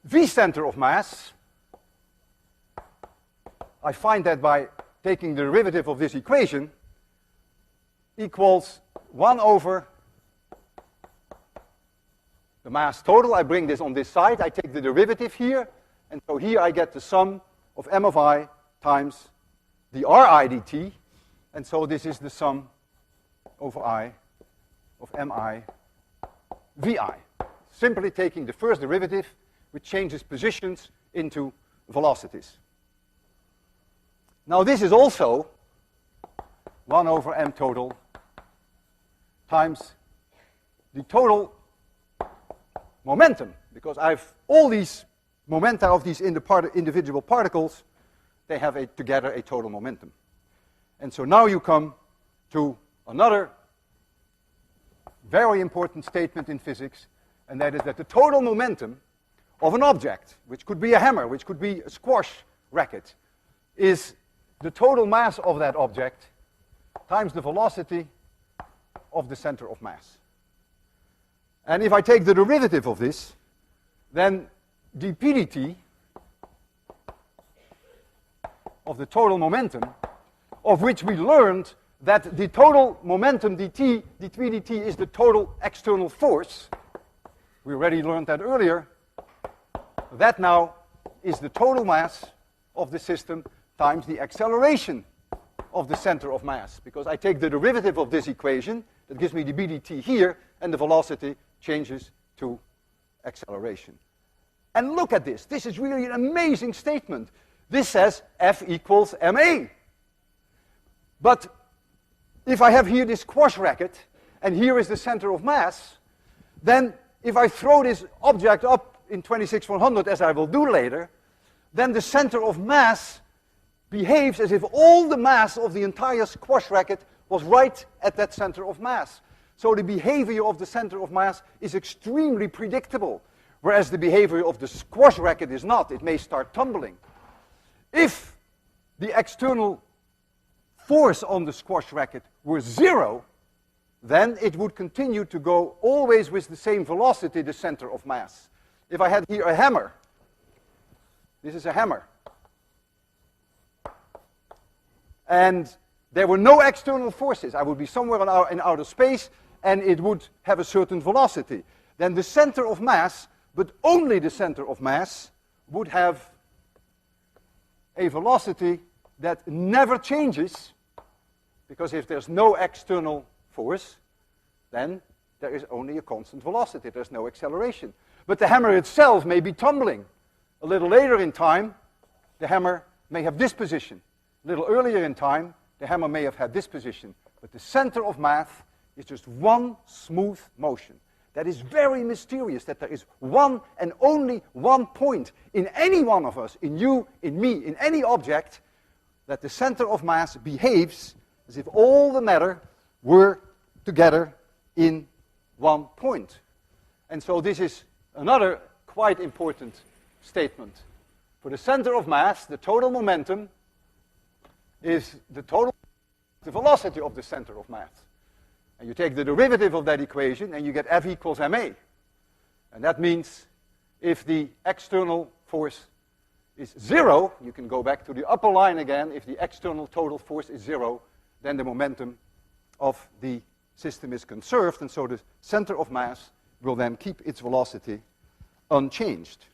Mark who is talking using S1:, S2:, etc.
S1: V center of mass, I find that by taking the derivative of this equation, equals 1 over the mass total. I bring this on this side, I take the derivative here, and so here I get the sum of m of I times the Ri dt, and so this is the sum over I of mi vi. Simply taking the first derivative, which changes positions into velocities. Now this is also 1 over m total times the total momentum, because I've all these momenta of these individual particles, they have together a total momentum. And so now you come to another very important statement in physics, and that is that the total momentum of an object, which could be a hammer, which could be a squash racket, is the total mass of that object times the velocity of the center of mass. And if I take the derivative of this, then dp dt of the total momentum, of which we learned that the total momentum dp dt is the total external force. We already learned that earlier. That now is the total mass of the system times the acceleration of the center of mass, because I take the derivative of this equation, that gives me the dt here, and the velocity changes to acceleration. And look at this. This is really an amazing statement. This says F equals ma. But if I have here this squash racket, and here is the center of mass, then if I throw this object up in 26/100, as I will do later, then the center of mass behaves as if all the mass of the entire squash racket was right at that center of mass. So the behavior of the center of mass is extremely predictable, whereas the behavior of the squash racket is not. It may start tumbling. If the external force on the squash racket were 0, then it would continue to go always with the same velocity, the center of mass. If I had here a hammer, this is a hammer, and there were no external forces, I would be somewhere in outer space, and it would have a certain velocity. Then the center of mass, but only the center of mass, would have a velocity that never changes, because if there's no external force, then there is only a constant velocity. There's no acceleration. But the hammer itself may be tumbling. A little later in time, the hammer may have this position. A little earlier in time, the hammer may have had this position. But the center of mass is just one smooth motion. That is very mysterious, that there is one and only one point in any one of us, in you, in me, in any object, that the center of mass behaves as if all the matter were together in one point. And so this is another quite important statement. For the center of mass, the total momentum is the velocity of the center of mass. And you take the derivative of that equation and you get F equals ma. And that means if the external force is 0, you can go back to the upper line again, if the external total force is 0, then the momentum of the system is conserved, and so the center of mass will then keep its velocity unchanged.